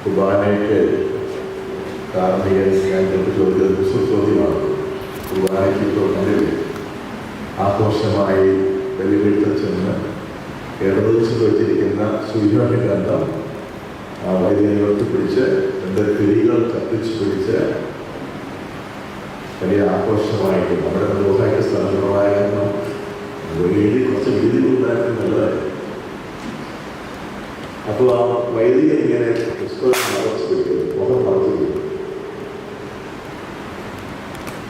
കുർബാനയ്ക്ക് കാർമികൻ ചോദ്യമാണ്. കുർബാനയ്ക്ക് ഇപ്പോൾ നിലവിൽ ആഘോഷമായി ബലിപീഠത്തിൽ ചെന്ന് ഇടതുവെച്ച് വെച്ചിരിക്കുന്ന സൂര്യന്റെ ഗ്രന്ഥം വൈദ്യുതി ഉയർത്തിപ്പിടിച്ച് രണ്ട് തിരികൾ കത്തിച്ച് പിടിച്ച് വലിയ ആഘോഷമായിട്ട് നമ്മുടെ ദിവസമായിട്ട് സ്ഥലങ്ങളായിരുന്നു. കുറച്ച് വീതികളുണ്ടായിരുന്നു നല്ലതായിരുന്നു. അപ്പോൾ ആ വൈദിക ഇങ്ങനെ പുസ്തകം മറച്ചു പിടിക്കുന്നത്, മുഖം മറച്ചു പിടിക്കും.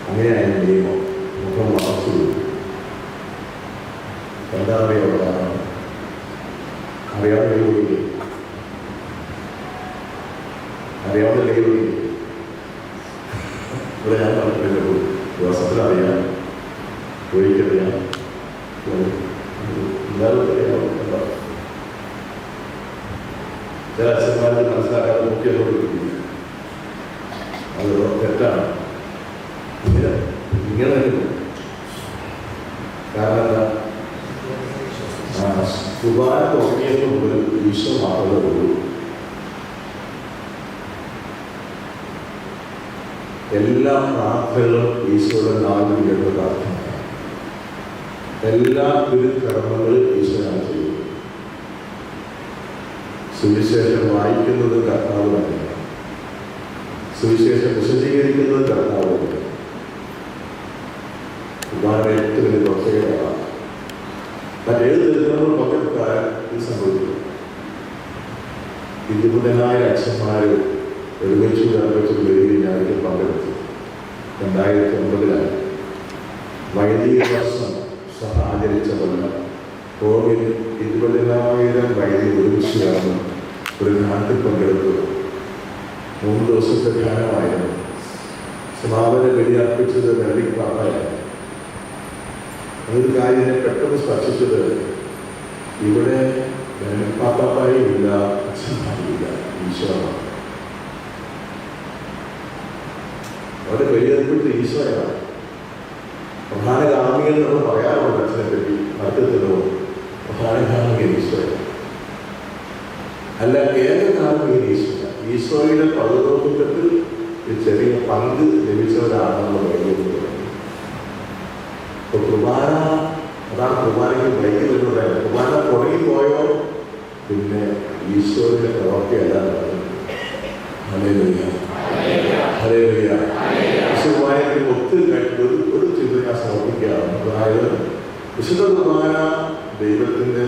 അങ്ങനെയായിരുന്നു നിയമം. മുഖം മറച്ചു പിടിക്കും. എന്താ അറിയാവുന്ന അറിയാവുന്ന ഒഴിക്കും, അറിയാവുന്ന ഒഴിക്കും. ഇവിടെ ഞാൻ പറഞ്ഞിട്ടില്ല, ദിവസത്തിലറിയാം, ഒഴിക്കറിയാം, എന്തായാലും അറിയാം. ചില അച്ഛന്മാർക്ക് മനസ്സിലാക്കാതെ മുഖ്യത്തോടുകൂടി അത് തെറ്റാണ്. ഇങ്ങനെ കാരണം എന്താ, കുർബാന തുടങ്ങിയപ്പോൾ മുതൽ ഈശോ മാത്രമേ ഉള്ളൂ. എല്ലാ പ്രാർത്ഥനകളും ഈശോയുടെ നാവിൽ കേട്ട പ്രാർത്ഥന, എല്ലാ തിരുക്കർമ്മങ്ങളും ഈശോയാണ് ചെയ്യുന്നത്. സുവിശേഷം വായിക്കുന്നത് കർത്താവ് തന്നെയാണ്. സുവിശേഷം വിശദീകരിക്കുന്നത് കർത്താവ് തന്നെയാണ്. കുർബാന ഏറ്റവും വലിയ പ്രത്യേകതയാണ്. മറ്റേത് തിരുക്കർമ്മങ്ങൾ പങ്കെടുക്കാൻ ഇത് സംഭവിക്കുന്നു. 20,000 അച്ഛന്മാർ ഒരുമിച്ച് വേദിയിൽ ഞാനിത് പങ്കെടുത്തു. 2009 വൈദിക വർഷം ആചരിച്ച കൊല്ലം കോവിൽ 20,000 വൈദിക ഒരുമിച്ച് ചേർന്ന് ഒരു നാട്ടിൽ പങ്കെടുത്തു. 3 ദിവസത്തെ ധ്യാനമായിരുന്നു. സമാപന ബലിയർപ്പിച്ചത് വെള്ളിപ്പാറയായിരുന്നു. അതൊരു കാര്യം പെട്ടെന്ന് സ്പർശിച്ചത്, ഇവിടെ പാപ്പായും അച്ഛന്മാരില്ല, ഈശോയാണ്. അവിടെ ബലിയർപ്പിച്ചത് ഈശോയാണ്. പ്രധാന കാർമ്മികൻ നമ്മൾ പറയാറുണ്ട് അച്ഛനെ പറ്റി, അർത്ഥത്തിലോ പ്രധാന കാർമ്മികൻ ഈശോയാണ്. അല്ല, ഏക കാർമ്മികൻ ഈശോയാണ്. ഈശോയുടെ പൗരോഹിത്യത്തിൽ ഒരു ചെറിയ പങ്ക് ലഭിച്ചവരാണെന്ന് പറയുന്നത്. അപ്പോൾ കുർബാന, അതാണ് കുർബാനയ്ക്ക് ബ്രേക്ക് വരുന്നത്. കുർബാന തുടങ്ങിപ്പോയോ പിന്നെ ഈശോയുടെ പ്രവർത്തിയല്ല നടക്കുന്നത്. Hallelujah, hallelujah. കുർബാനയ്ക്ക് ഒത്തിരി ഒരു ചിന്ത ഞാൻ സമർപ്പിക്കുകയാണ്. അതായത് വിശുദ്ധ കുർബാന ദൈവത്തിൻ്റെ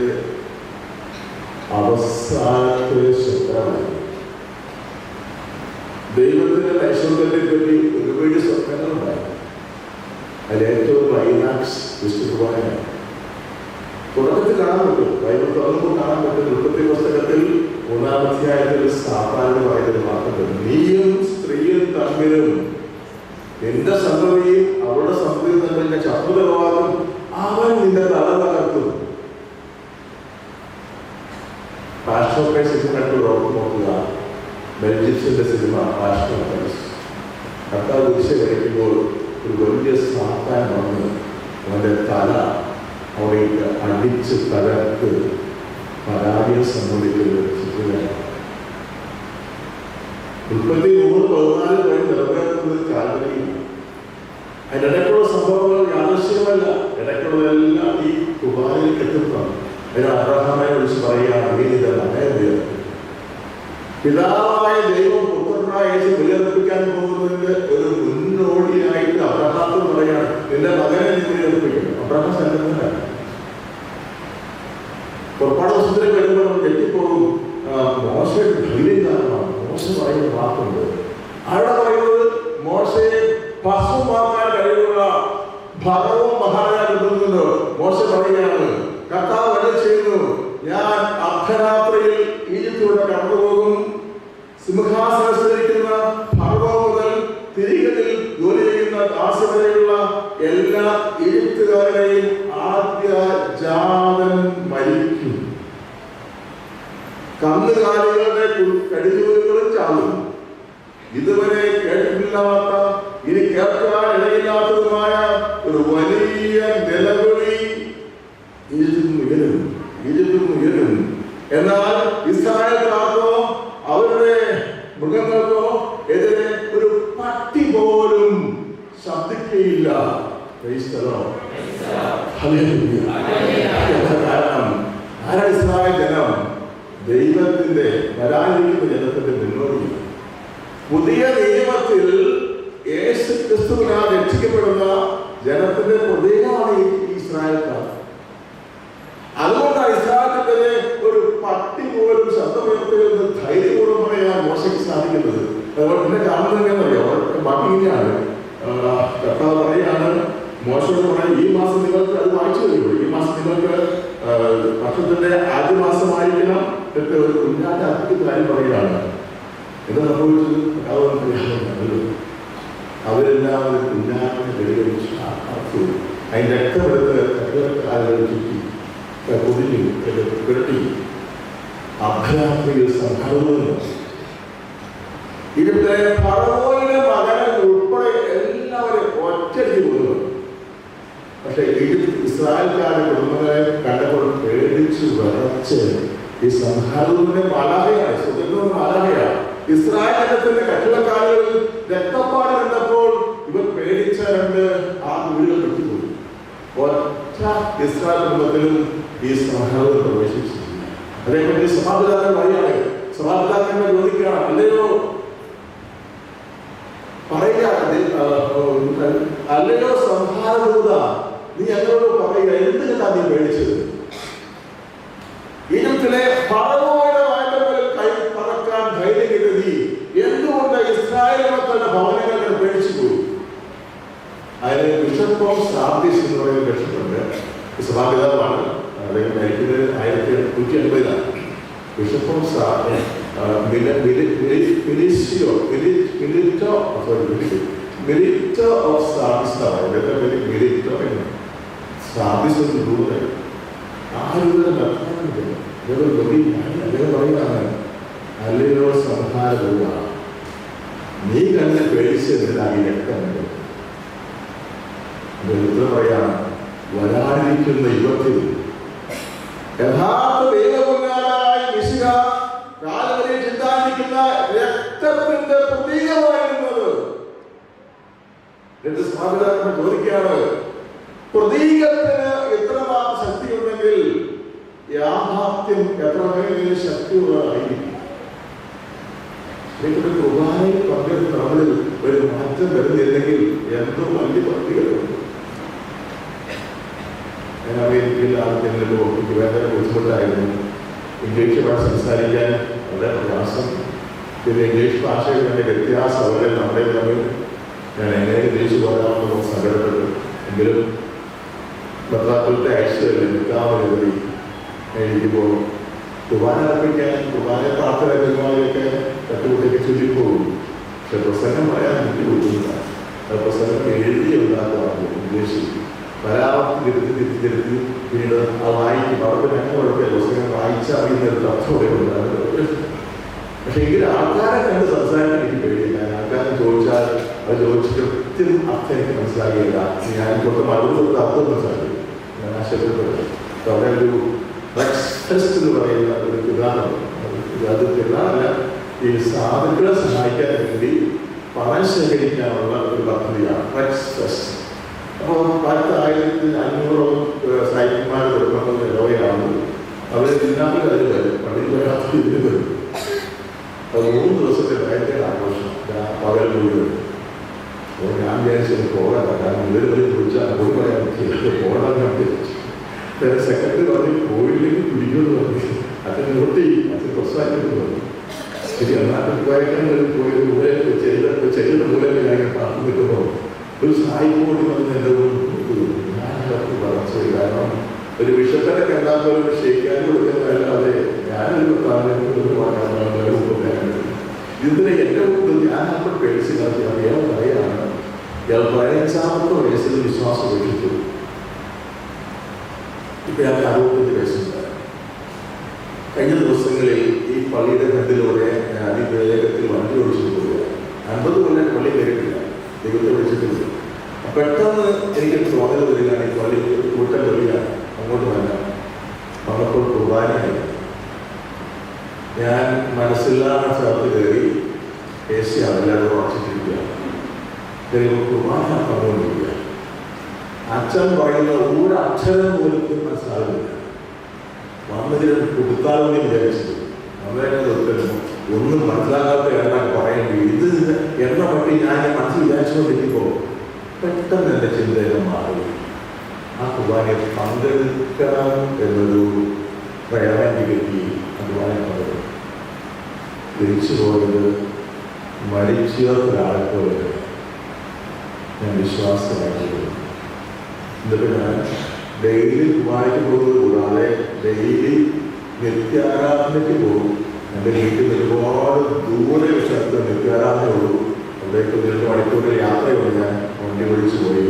അവസാനത്തെ സ്വപ്നമാണ്. ദൈവത്തിൻ്റെ നൈശ്വര്യത്തെ പറ്റി ഒരുപാട് സ്വപ്നങ്ങളുണ്ടായി. അതിലേറ്റവും ക്ലൈമാക്സ് വിശുദ്ധ കുർബാനയാണ്. തുടക്കത്തിൽ കാണാൻ പറ്റും, ബൈബിൾ തുറന്നുമ്പോൾ കാണാൻ പറ്റും. ഉൽപ്പത്തി പുസ്തകത്തിൽ 3-ാം അധ്യായത്തിൽ സാത്താൻ പറയുന്നത് മാത്രമല്ല, നീയും സ്ത്രീയും തമ്മിലും നിന്റെ സന്തതിയും അവരുടെ സന്തതിയും തമ്മിൽ ശത്രുതവാദം, അവൻ നിന്റെ തല തകർത്തും. പാഷൻ ഓഫ് ക്രൈസ്റ്റ് സിനിമ നോക്കുക, ബെൽജിപ്സിന്റെ സിനിമ പാഷൻ ഓഫ് ക്രൈസ്റ്റ്. കർത്താവ് കുരിശ് കഴിക്കുമ്പോൾ ഒരു വലിയ സാത്താൻ വന്ന് അവന്റെ തല അവിടേക്ക് അടിച്ച് തകർത്ത് പരാജയം സംബന്ധിക്കുന്ന ചിത്രമാണ്. 33-14 വഴി നിറവേറുന്നത് കാൽവരിയാണ്. അതിനിടയ്ക്കുള്ള സംഭവങ്ങൾ യാദൃശ്യമല്ല, ഇടയ്ക്കുള്ളതെല്ലാം ഈ കുർബാനയിലേക്ക് എത്തുന്നതാണ്. അതിന് അബ്രഹാമിനെ വിളിച്ച് പറയുകയാണ്, പിതാവായ ദൈവം പുത്രനായ യേശു ബലിയർപ്പിക്കാൻ പോകുന്നതിന്റെ ഒരു മുന്നോടിയായിട്ട് അബ്രഹാത്തോട് പറയാണ്, നിന്റെ മകനെ നീ ബലിയർപ്പിക്കണം. അബ്രഹാം സന്നദ്ധനാണ്. പുറപ്പാട് ദിവസത്തിലേക്ക് വരുമ്പോൾ നമ്മൾ തെറ്റിപ്പോകും. മോശയുടെ ധൈര്യം കാരണമാണ്. മോശ പറയുന്ന വാക്കുണ്ട്. അവിടെ പറയുന്നത് മോശയെ പശുമാക്കാൻ കഴിവുള്ള ഭരവും മഹാരാജാവുണ്ട്. മോശ പറയുകയാണ്, കർത്താവ് വല്ല ചെയ്യുന്നു, ഞാൻ അർദ്ധരാത്രിയിൽ ഈജിപ്തിലൂടെ കടന്നുപോകും. സിംഹാസനത്തിലിരിക്കുന്ന ഭർവോ മുതൽ തിരികളിൽ ജോലി ചെയ്യുന്ന ദാസ് വരെയുള്ള എല്ലാ ഈജിപ്തുകാരെയും ആദ്യ ജാതൻ മരിക്കും. കന്നുകാലികളുടെ കടിജോലികളും ചാവും. ഇതുവരെ കേട്ടിട്ടില്ലാത്ത, ഇനി കേൾക്കാൻ ഇടയില്ലാത്തതുമായ ഒരു വലിയ നിലവിളി ഈജിപ്തിൽ ഉയരും. ജനത്തിന്റെ വരാനിരിക്കുന്ന ജനത്തിന്റെ മുന്നോടിയാണ്. പുതിയ നിയമത്തിൽ യേശു ക്രിസ്തുവിനാൽ രക്ഷിക്കപ്പെടുന്ന ജനത്തിന്റെ പ്രതീകമാണ് ഈ ഇസ്രായേൽക്കാർ. അതുകൊണ്ടാണ് ഇസ്രായേലിന്റെ ഒരു പട്ടി പോലും ശബ്ദമുയർത്തുന്നത് ധൈര്യപൂർവ്വം പറയാൻ മോശയ്ക്ക് സാധിക്കുന്നത്. അതുപോലെ പിന്നെ കാണുന്നത് എങ്ങനെയറിയാം, ബാക്കിയാണ് കർത്താവ് പറയാണ്, മോശയോട് പറയാം, ഈ മാസം നിങ്ങൾക്ക് അത് വായിച്ചു കഴിയുള്ളൂ, ഈ മാസം നിങ്ങൾക്ക് വർഷത്തിന്റെ ആദ്യ മാസമായിരിക്കണം എന്നൊക്കെ ഒരു കുഞ്ഞാന്റെ അർത്ഥത്തിൽ കാര്യം പറയുകയാണ്. എന്താ സംഭവിച്ചത്? അവരെല്ലാവരും കുഞ്ഞാനെ വെടിവെച്ച് അർത്ഥു അതിന്റെ രക്തമെടുത്ത് കാലുകൾ ചുറ്റി പൊതിഞ്ഞു പുരട്ടി അർദ്ധരാത്രിയിൽ സംഭവം. ഇതിന്റെ ഫറവോയുടെ മകനെ ഉൾപ്പെടെ എല്ലാവരും ഒറ്റയ്ക്ക് കൊന്നു. പക്ഷെ ഇസ്രായേൽക്കാരുടെ കുടുംബങ്ങളെ കണ്ടപ്പോൾ പേടിച്ചു വിറച്ച് ഈ സംഹാരത്തിന്റെ മലഹയാണ്, സ്വതന്ത്ര മലഹയാണ്. ഇസ്രായേലിന്റെ കട്ടിളക്കാലുകളിൽ രക്തപ്പാട് കണ്ടപ്പോൾ ഇവർ പേടിച്ച ആ വീടുകൾ വിട്ടുപോയി. ഒറ്റ ഇസ്രായേൽ കുടുംബത്തിലും ഈ സംഹാരം പ്രവേശിച്ചിട്ടില്ല. അതേപോലെ സമാപിതാക്കൾ വഴിയാണ്. സമാപിതാക്കളെ ചോദിക്കുകയാണ്, അല്ലയോ പറയുക, അല്ലയോ സംഹാരദൂത, നീ ഞങ്ങളോട് പറയുക, എന്തിനാ നീ പേടിച്ചത്? ഈജിപ്തിലെ ഫറവോയുടെ വായ്പകളിൽ കൈ പറക്കാൻ ധൈര്യം കരുതി എന്തുകൊണ്ട് ഇസ്രായേൽ മക്കളുടെ ഭവനങ്ങൾ പേടിച്ചു പോയി? അതിന് ബിഷപ്പ് ഓഫ് സാർദീസ് എന്ന് പറയുന്ന ബിഷപ്പുണ്ട്, സഭാപിതാവാണ്. അദ്ദേഹം മരിക്കുന്നത് 1880. Bishop of Melito of Sardis രൂപതയാണ്. ആ രൂപയുടെ അദ്ദേഹം പറയുകയാണ്, അല്ലയോ സംഹാരദൂത, നീ കണ്ണ് പേടിച്ചതിനായി രക്തമുണ്ട്. പറയാണ്, വരാനിരിക്കുന്ന യുഗത്തിൽ യഥാർത്ഥ ദൈവപുത്രനായ മിശിഹ കാലവരെ ചിന്താനിരിക്കുന്ന രക്തത്തിന്റെ പ്രതീകമായിരുന്നത്. എന്റെ സമാപിതാക്കൾ ചോദിക്കുകയാണ്, പ്രതീകത്തിന് എത്രമാത്രം ശക്തിയുണ്ടെങ്കിൽ യാഥാർത്ഥ്യം എത്രമേൽ ശക്തിയുള്ളതായിരിക്കും. കുർബാനയിൽ പങ്കെടുത്ത നമ്മളിൽ ഒരു മാറ്റം വരുന്നില്ലെങ്കിൽ എന്തോ വലിയ പട്ടികകളുണ്ട്. ഞാൻ അമേരിക്കയിൽ ആദ്യത്തിലോ എനിക്ക് വേണ്ട ബുദ്ധിമുട്ടായിരുന്നു. ഇംഗ്ലീഷ് ഭാഷ സംസാരിക്കാൻ വളരെ പ്രയാസം. പിന്നെ ഇംഗ്ലീഷ് ഭാഷയിൽ വേണ്ട വ്യത്യാസം അവരെ നമ്മളെ തമ്മിൽ ഞാൻ എങ്ങനെ ഇംഗ്ലീഷ് പോരാമെന്ന് സങ്കടപ്പെട്ടു. എങ്കിലും പത്രാക്കളുടെ ആഴ്ചകളിൽ നിൽക്കാമെന്നതി എഴുതിപ്പോൾ കുർബാന അർപ്പിക്കാൻ കുർബാന പ്രാർത്ഥനയൊക്കെ തട്ടുകൂട്ടൊക്കെ ചൊല്ലിപ്പോകും. പക്ഷെ പ്രസംഗം പറയാൻ എനിക്ക് ബുദ്ധിമുട്ടില്ല. പ്രസംഗം എഴുതി ഉണ്ടാക്കാറുണ്ട് ഇംഗ്ലീഷിൽ. പരാവർത്തി തിരുത്തി പിന്നീട് ആ വായിക്കും. അവർക്ക് ഞങ്ങൾ കുഴപ്പമില്ല, പുസ്തകം വായിച്ചാൽ അറിയുന്നൊരു അർത്ഥമോടെ ഉണ്ടാകുന്നത്. പക്ഷെ എങ്കിലും ആൾക്കാരെ കണ്ട് സംസാരിക്കാൻ എനിക്ക് പേടിയില്ല. ആൾക്കാരെ ചോദിച്ചാൽ അത് ചോദിച്ചിട്ട് കൃത്യം അർത്ഥം എനിക്ക് മനസ്സിലാകില്ല. ഞാൻ കൊണ്ട് മറുപടി അർത്ഥം മനസ്സിലാക്കി ഞാൻ ആശയപ്പെടുന്നത്. അവിടെ ഒരു ബ്രക്സ്ഫെസ്റ്റ് എന്ന് പറയുന്ന ഒരു വിധാനമുണ്ട്. അത് തിരുനാളല്ല, ഈ സാധുക്കളെ സഹായിക്കാൻ വേണ്ടി പണം ശേഖരിക്കാനുള്ള ഒരു പദ്ധതിയാണ് ബ്രക്സ്ഫെസ്റ്റ്. അപ്പോൾ 1500 സായിപ്പന്മാർ കൊടുക്കുന്ന ഇടവയാണ്. അവർ തിരുനാളിൽ അതിൽ വരും, പള്ളിയിൽ വരാത്ത ഇതിന് വരും. അത് 3 ദിവസത്തെ ഭയങ്കര ആഘോഷം, പകൽ മുഴുവൻ. അപ്പോൾ ഞാൻ വിചാരിച്ചത് പോകാൻ, കാരണം ഇവർ വരെ ചോദിച്ചാൽ പോയി പറയാൻ പറ്റില്ല, പോകാൻ വേണ്ടി. സെക്രട്ടറി പറഞ്ഞ് പോയില്ലെങ്കിൽ പിടിക്കുമെന്ന് പറഞ്ഞു. അത് നോട്ട് ചെയ്യും, അത് പ്രോത്സാഹിപ്പിക്കുന്നു പറഞ്ഞു. ശരി, എന്നാലും വായിക്കാൻ പോയത് കൂടെ ചെയ്ത മൂലം ഞാൻ പറഞ്ഞു നിൽക്കുമ്പോൾ ഒരു സായിപ്പോടി വന്ന് എൻ്റെ ഞാനൊക്കെ പറഞ്ഞു. കാരണം ഒരു വിഷത്തിനെ കണ്ടാൽ ക്ഷയിക്കാൻ കൊടുക്കുന്നതല്ലാതെ ഞാനൊരു ഇതിനെ എൻ്റെ മുമ്പിൽ ഞാൻ അപ്പോൾ പേടിച്ച് നടത്തി. അദ്ദേഹം പറയുകയാണ്, ഇയാൾ 15-ാമത്തെ വയസ്സിൽ വിശ്വാസം ഉപേക്ഷിച്ചു. ഇപ്പൊ ഞാൻ 65 വയസ്സുണ്ട്. കഴിഞ്ഞ ദിവസങ്ങളിൽ ഈ പള്ളിയുടെ ഫ്രണ്ടിലൂടെ അതിവേഗത്തിൽ വണ്ടി ഓടിച്ചു പോവുക. 50 കൊല്ലം പള്ളി കയറിയിട്ടില്ല, ദൈവത്തെ വിളിച്ചിട്ടില്ല. പെട്ടെന്ന് എനിക്ക് തോന്നൽ വരികയാണ്, ഈ പള്ളി കൂട്ടം പള്ളിയാണ്, അങ്ങോട്ട് വരാം. വന്നപ്പോൾ കുർബാനയായി. ഞാൻ മനസ്സില്ലാതെ ചേർത്ത് കയറി AC അതില്ലാതെ ഉറച്ചിട്ടിരിക്കുകയാണ്. കുർബാന പറഞ്ഞുകൊണ്ടിരിക്കുക. അച്ഛൻ പറയുന്ന ഒരു അക്ഷരം പോലും മനസ്സിലാകുന്നില്ല. വന്നതിന് കൊടുത്താലെന്ന് വിചാരിച്ചത് നമ്മളെ ഒന്നും മനസ്സിലാകാത്ത എണ്ണ പറയുന്നത് ഇത് എണ്ണ പറ്റി ഞാൻ മനസ്സിൽ വിചാരിച്ചുകൊണ്ടിരിക്കുമ്പോൾ പെട്ടെന്ന് എൻ്റെ ചിന്തയിൽ മാറി ആ കുർബാനയിൽ പങ്കെടുക്കണം എന്നൊരു പ്രേരണ കിട്ടി. കുർബാന പങ്കെടുക്കും. തിരിച്ചു പോയത് മരിച്ചൊരാളെ പോലെ ഞാൻ വിശ്വാസമായിരുന്നു. എന്നിട്ട് ഞാൻ ഡെയിലി കുർബാനയ്ക്ക് പോകുന്നത് കൂടാതെ ഡെയിലി നിത്യാരാധനയ്ക്ക് പോകും. എൻ്റെ വീട്ടിൽ ഒരുപാട് ദൂരെ സ്ഥലത്ത് നിത്യാരാധനയുള്ളൂ. അവിടേക്ക് 2 മണിക്കൂർ യാത്രയുള്ളൂ. ഞാൻ വണ്ടി വിളിച്ചു പോയി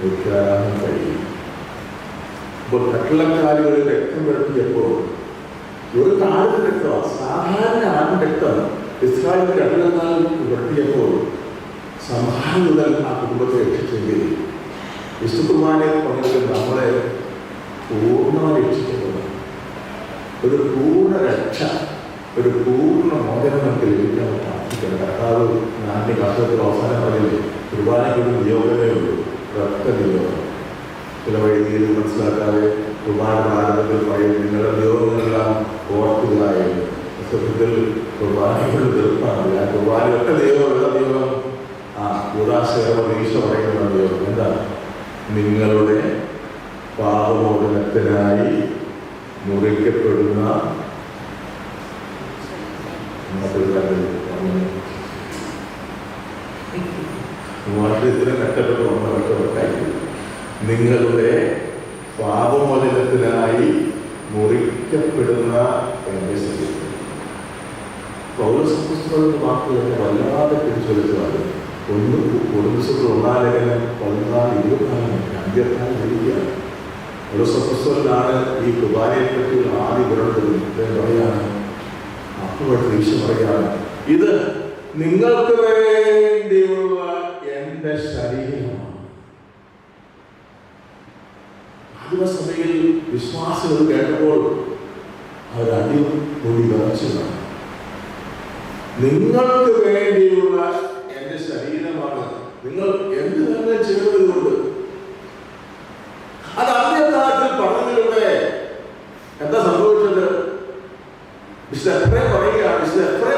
നിത്യാരാധന കഴിയും. അപ്പോൾ കട്ടിളക്കാലുകളിൽ രക്തം പുരട്ടിയപ്പോൾ ഒരു കാലിന് രക്തമാണ്, സാധാരണ ആരും രക്തമാണ്. ഇസ്രായേലിന്റെ കട്ടിളക്കാലിൽ പുരട്ടിയപ്പോൾ സമാധാനം ആ കുടുംബത്തെ രക്ഷിച്ചെങ്കിൽ വിശുദ്ധ കുർബാനയിൽ പങ്കെടുക്കുന്ന നമ്മളെ പൂർണ്ണമായി രക്ഷിക്കുന്നത് ഒരു പൂർണ്ണ രക്ഷ, ഒരു പൂർണ്ണ മോചനം നമുക്ക് ലഭിക്കാൻ പ്രാർത്ഥിക്കണം. കർത്താവ് നാട്ടിൽ കർത്തത്തിൽ അവസാനം പറഞ്ഞില്ലേ, കുർബാനയ്ക്കൊരു നിയോഗമേ ഉള്ളൂ, ഒരൊറ്റ നിയോഗം. ചില വൈദികർ മനസ്സിലാക്കാതെ കുർബാന ആരംഭത്തിൽ പറയും നിങ്ങളുടെ നിയോഗങ്ങളെല്ലാം ഓർക്കുകയായിരുന്നു. സത്യത്തിൽ കുർബാനകൾ തീർപ്പാണ്. ആ കുർബാന ഒറ്റ നിയോഗം, ഉള്ള നിയോഗം ഈശോ പറയുന്ന നിയോഗം എന്താണ്? നിങ്ങളുടെ പാപമോചനത്തിനായി മുറിക്കപ്പെടുന്ന ഇത്ര കഷ്ടപ്പെട്ട് വന്നവർക്കായി നിങ്ങളുടെ പാപമോചനത്തിനായി മുറിക്കപ്പെടുന്ന എൻ്റെ ശരീരം. പൗലോസ് വാക്കുകൾ വല്ലാതെ പിടിച്ചെടുത്തതാണ്. 1 കൊരിന്ത്യർ 1-ലേഖനം 14-24 അന്ത്യത്താൽ വരികയാണ്. പൗലോസ് ഈ കുർബാനയെ പറ്റിയുള്ള ആദ്യ വിവരണം പറയാണ്. അപ്പോൾ ഈശോ പറയാണ്, ഇത് നിങ്ങൾക്ക് വേണ്ടിയുള്ള എൻ്റെ ശരീരമാണ്. ആദിമസഭയിൽ വിശ്വാസികൾ കേട്ടപ്പോൾ അവരടിപൊളി വിറച്ചതാണ്. നിങ്ങൾക്ക് വേണ്ടിയുള്ള എൻ്റെ ശരീരമാണ്. നിങ്ങൾ എന്ത് തന്നെ ചെയ്യുന്നതുകൊണ്ട് അത് അന്ത്യകാലത്തിൽ പറഞ്ഞതിലൂടെ എന്താ സംഭവിച്ചത്?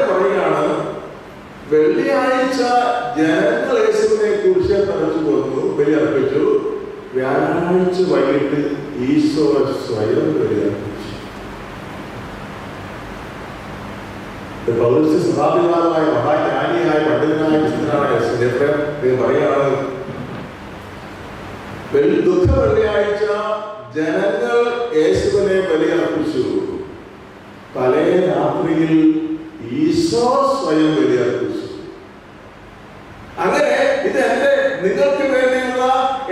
പറയുകയാണ്, വെള്ളിയാഴ്ച ജനങ്ങൾ യേശുവിനെ കുറിച്ച് തറച്ചു കൊന്നു, ബലിയർപ്പിച്ചു. വ്യാഴാഴ്ച വൈകിട്ട് ഈശോ സ്വയം ബലിയർപ്പിച്ചു. പൗലോസ് സഭാപിതാവായ മഹാജ്ഞാനിയായ പണ്ഡിതനായ വിശുദ്ധനായ പറയാണ്, ദുഃഖ വെള്ളിയാഴ്ച ജനങ്ങൾ യേശുവിനെ ബലിയർപ്പിച്ചു. തലേ രാത്രിയിൽ ഈശോ സ്വയം ബലിയർപ്പിച്ചു. അങ്ങനെ ഇത് നിങ്ങൾക്ക് വേണ്ടിയുള്ള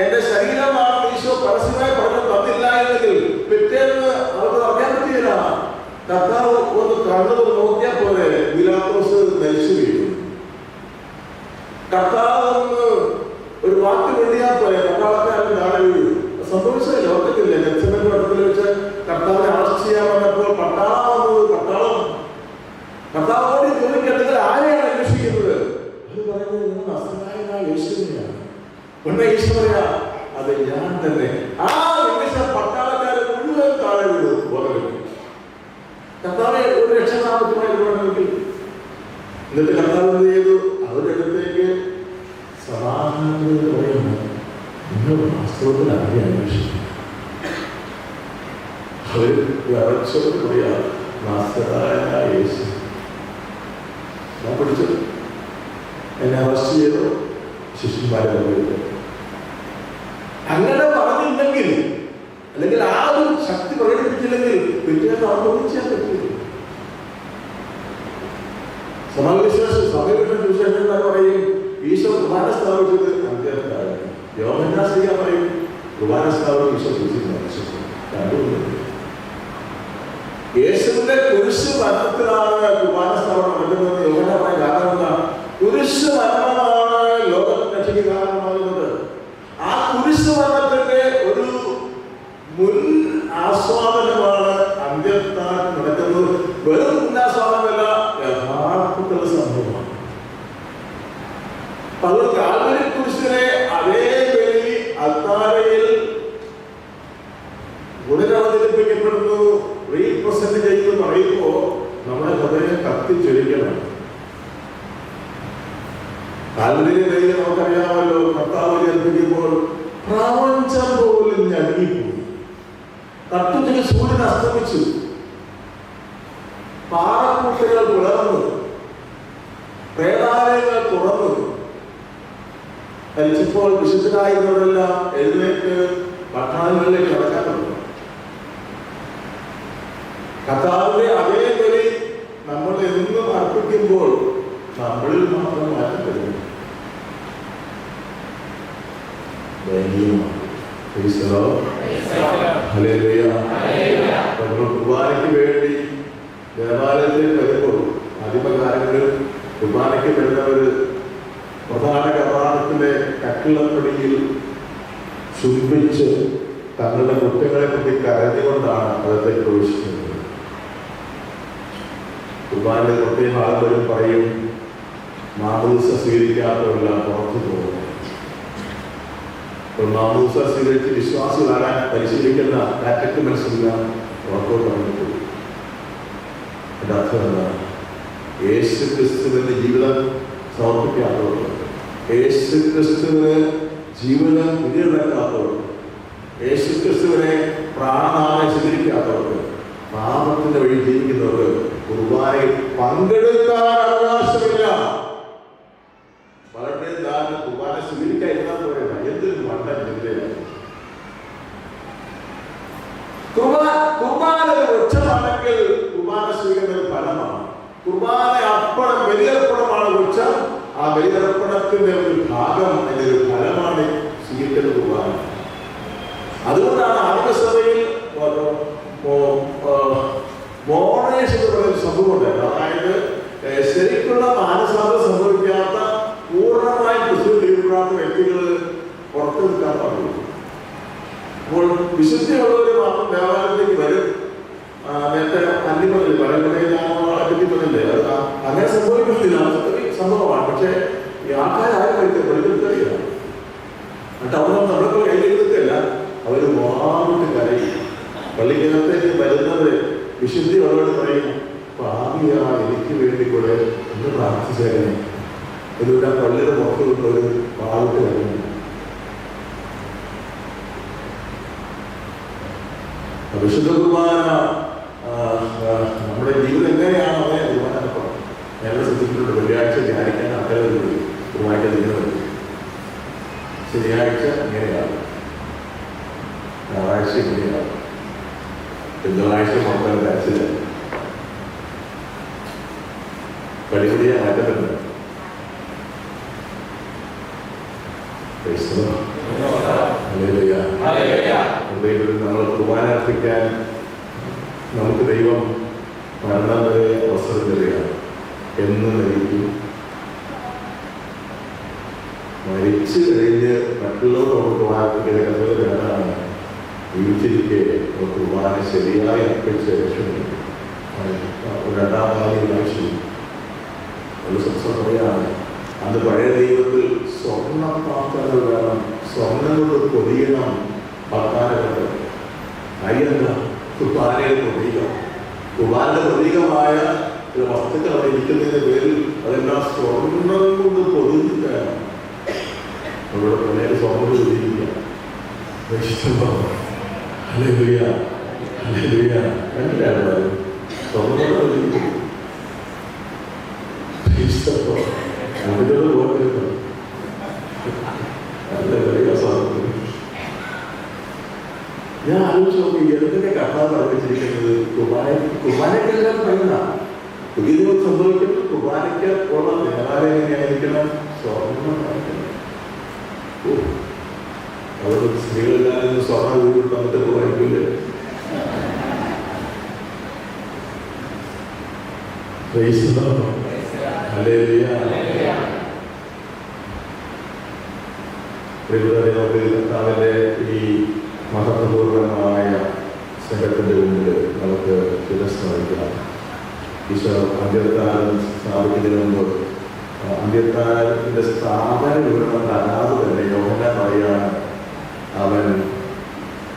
എന്റെ ശരീരമാണ് ഈശോ പരസ്യമായി പറഞ്ഞു തന്നില്ല എങ്കിൽ പിറ്റേന്ന് അവർക്ക് അറിയാൻ പറ്റിയില്ല. കർത്താവ് ഒന്ന് കണ്ണു നോക്കിയാൽ പോലെ പീലാത്തോസ് മരിച്ചു വീഴും. കർത്താവ് ഒരു വാക്ക് വെള്ളിയാൽ പോലെ പട്ടാളക്കാരൻ താഴെ വീഴും. സംഭവിച്ചത് ലോകത്തില്ല. ഗെത്സമനെ വനത്തിൽ വെച്ച് കർത്താവിനെ അറസ്റ്റ് ചെയ്യാൻ വന്നപ്പോൾ കർത്താവോട് ചോദിക്കേണ്ടത് ആരെയാണ് അന്വേഷിക്കുന്നത്? അത് പറയുന്നത് നിങ്ങൾ നസ്രായനായ യേശുവിനെയാണ്. ഉടനെ ഈശോ പറയാ, അത് ഞാൻ തന്നെ. ആ നിമിഷം പട്ടാളക്കാരൻ മുഴുവൻ താഴെ വീഴും. കർത്താവെ ഒരു രക്ഷാനാമത്തുമായി നോക്കി. എന്നിട്ട് കർത്താവ് എന്ത് ചെയ്തു? അവരുടെ അടുത്തേക്ക് സമാധാനത്തോട് പറയുന്നു, നിങ്ങൾ വാസ്തവത്തിൽ ആരെ അന്വേഷിക്കുന്നു? അവർ വിറച്ചോട് പറയാ, നസ്രായനായ യേശു. ഞാൻ പിടിച്ചു, എന്നെ അറസ്റ്റ് ചെയ്തു, ശിഷ്യന്മാരെ പോയിട്ട്. അങ്ങനെ പറഞ്ഞില്ലെങ്കിൽ, അല്ലെങ്കിൽ ആ ഒരു ശക്തി പ്രകടിപ്പിച്ചില്ലെങ്കിൽ പിറ്റേന്ന് അനുഭവിച്ചാൽ പറ്റില്ല. സഭവിശേഷം പറയും, ഈശോ കുർബാന സ്ഥാപിച്ചത് അന്ത്യകാലം. യോഹന്നാൻ ശ്ലീഹ പറയും, കുർബാന സ്ഥാപിച്ച് ഈശോ കുരിശിൽ. യേശുവിന്റെ കുരിശ് മരണത്തിലാണ് കുർബാന സ്ഥാപനം നടക്കുന്നത്. യോഹന്നാൻ പറയാൻ കാരണം എന്താ? കുരിശ് മരണമാണ് ലോകത്തെ രക്ഷയ്ക്ക് കാരണമാകുന്നത്. ആ കുരിശ് മരണത്തിന്റെ ഒരു മുൻ ആസ്വാദനമാണ് അന്ത്യത്താൽ നടക്കുന്നത്. വെറും മുന്നാസ്വാദനമല്ല, യഥാർത്ഥത്തിലുള്ള സംഭവമാണ്. അത് കാൽവരി കുരിശിനെ അതേ ബലി അത്താരയിൽ പുനരവതരിപ്പിക്കപ്പെടുന്നു, റീപ്രസന്റ് ചെയ്യുന്നു പറയുമ്പോൾ നമ്മുടെ സംഭവിച്ചു. പാറക്കൂട്ടകൾ പിളർന്നു, പ്രേതാലയങ്ങൾ തുറന്നു. മരിച്ചപ്പോൾ വിശുദ്ധരായിരുന്നവരെല്ലാം എഴുന്നേറ്റ് പട്ടണങ്ങളിലേക്ക് നടക്കാൻ തുടങ്ങി. കർത്താവിന്റെ അതേ ബലി നമ്മൾ എന്നും അർപ്പിക്കുമ്പോൾ നമ്മളിൽ മാത്രം മാറ്റം വരുന്നു. കുർബാനയ്ക്ക് വേണ്ടി ദേവാലയത്തിൽ വരുമ്പോൾ ആദിമകാലങ്ങളിൽ കുർബാനയ്ക്ക് വരുന്നവർ പ്രധാന കവാടത്തിലെ കട്ടിളപ്പടിയിൽ ചുംബിച്ച് തങ്ങളുടെ കുറ്റങ്ങളെ പറ്റി കരഞ്ഞുകൊണ്ടാണ് അകത്തേക്ക് പ്രവേശിക്കുന്നത്. കുർബാനയിൽ പ്രത്യേക ആളുകളും പറയും, മാമോദീസ സ്വീകരിക്കാത്തവരെല്ലാം പുറത്തു പോകും. മാമോദീസ സ്വീകരിച്ച് വിശ്വാസികളാകാൻ പരിശീലിക്കുന്ന കാറ്റഗറിമെല്ലാം പുറത്തോട്ട് ഇറങ്ങിപ്പോയി. എൻ്റെ അർത്ഥം എന്താണ്? യേശു ക്രിസ്തുവിന്റെ ജീവിതം സമർപ്പിക്കാത്തവർ, യേശു ക്രിസ്തുവിന് ജീവിതം വിധിയിറക്കാത്തവർ, യേശു ക്രിസ്തുവിനെ പ്രാണനാഥനെ സ്വീകരിക്കാത്തവർക്ക്, പാപത്തിന്റെ വഴി ജീവിക്കുന്നവർക്ക് കുർബാനയിൽ പങ്കെടുക്കാൻ അവകാശമില്ല. വളരെ ധാരണ കുർബാന സ്വീകരിക്കാൻ ഇല്ലാത്ത പറയുന്ന എന്തൊരു മണ്ടൻ ചിന്തയാണ്. കുർബാന വൃക്ഷമാണെങ്കിൽ കുർബാന സ്വീകരിക്കുന്ന ഫലമാണ്. കുർബാന അർപ്പണം, ബലിയർപ്പണമാണ് വൃക്ഷം. ആ ബലിയർപ്പണത്തിന്റെ ഒരു ഭാഗം, അതിന്റെ ഒരു ഫലമാണ് സ്വീകരിക്കുന്ന കുർബാന. അതുകൊണ്ടാണ് ആത്മസഭയിൽ മോണേഷ് എന്ന് പറയുന്ന സംഭവമുണ്ട്. അതായത് ശരിക്കുള്ള മാനസാന്തരം സംഭവിക്കാത്ത പൂർണ്ണമായി ക്രിസ്തു ജീവിക്കാത്ത വ്യക്തികൾ പുറത്തു നിൽക്കാൻ പാടില്ല. അപ്പോൾ വിശുദ്ധിയുള്ളവർ മാത്രം ദേവാലയത്തിലേക്ക് വരും. നേരത്തെ അന്യമല്ലേ പരമ്പരയിലെ അത് അങ്ങനെ സംഭവിക്കുന്നില്ല, സംഭവമാണ്. പക്ഷെ ഈ ആൾക്കാരും പഠിപ്പിക്കറിയില്ല. എന്നിട്ട് അവർ നമ്മളൊക്കെ കയ്യിലെടുത്തില്ല, അവർ വാങ്ങിട്ട് കരയും. പള്ളിക്കകത്തേക്ക് വരുന്നവര് വിശുദ്ധിയുള്ളവർ പറയും, പാപിയാ എനിക്ക് വേണ്ടി കൂടെ ഒന്ന് പ്രാർത്ഥിച്ചേക്കണേ. ഇതിലൂടെ പള്ളിയുടെ പുറത്തു കൊണ്ടൊരു പാവിട്ട് വരുന്നു. വിശുദ്ധ കുർബാന നമ്മുടെ ജീവിതം എങ്ങനെയാണ് അവനെ കുർബാനപ്പെടും. ഞങ്ങൾ ശ്രദ്ധിച്ചിട്ടുണ്ട്, വെള്ളിയാഴ്ച ധ്യാനിക്കാൻ അക്കരെ കുർബാനയ്ക്ക് തിരിഞ്ഞത്, ശനിയാഴ്ച ഇങ്ങനെയാണ്, ഞായറാഴ്ച ഇങ്ങനെയാണ്, തിങ്കളാഴ്ച മക്കളുടെ അച്ഛന് പടിപടിയെ മാറ്റപ്പെടുന്നത്. നമ്മൾ കുർബാന അർപ്പിക്കാൻ നമുക്ക് ദൈവം മരണം വരെ അവസരം തരികയാണ്. എന്ന് മരിക്കും, മരിച്ചു കഴിഞ്ഞ് മറ്റുള്ളവർ നമുക്ക് വാർപ്പിക്കുന്ന കഥകൾ വേണ്ടാണ്. ജീവിച്ചിരിക്കെ കുർബാന ശരിയായി അർപ്പിച്ച് രക്ഷപ്പെടും. രണ്ടാം കാലം ആവശ്യം ഒരു സംസ്കൃതയാണ്. അന്ന് പഴയ ദൈവത്തിൽ സ്വർണ്ണ പാത്രങ്ങൾ വേണം, സ്വർണ്ണം കൊണ്ട് പൊതിയണം ഭക്താനകത്ത്. അയ്യല്ല, കുർബാനയുടെ പ്രതീകം, കുർബാനയുടെ പ്രതീകമായ ചില വസ്തുക്കൾ അവിടെ ഇരിക്കുന്നതിന്റെ പേരിൽ അതെല്ലാം സ്വർണ്ണം കൊണ്ട് പൊതിഞ്ഞിട്ടാണ്. നമ്മുടെ പഴയ സ്വർണ്ണം പൊതിയിരിക്കുക. എല്ലാവരും സ്വർണ്ണം പൊതിയിരിക്കും. ഞാൻ ആലോചിച്ച് നോക്കി, എന്തൊക്കെ കർത്താവ് പഠിപ്പിച്ചിരിക്കുന്നത്. കുർബാനയ്ക്കെല്ലാം പറയുന്ന പുതിയ ദിവസം സംഭവിക്കുന്നത് കുർബാനയ്ക്ക് ഉള്ള ദേവാലയം എങ്ങനെയായിരിക്കണം, സ്വർണ്ണം കാണിക്കണം. അതുകൊണ്ട് സ്ത്രീകളെല്ലാം സ്വർണ്ണം വീട്ടിൽ വന്നിട്ട് കുർബാനയ്ക്കില്ലേ. കർത്താവിന്റെ ഈ മഹത്വപൂർവമായ സ്നേഹത്തിന്റെ മുന്നിൽ നമുക്ക് ശിരസ് വഹിക്കാം. ഈശോ അന്ത്യത്താരം സ്ഥാപിക്കുന്നതിന് മുമ്പ് അന്ത്യത്താരത്തിന്റെ സ്ഥാപന വിവരണം കാണാതെ തന്നെ യോഹന്നാൻ പറയാണ്, അവൻ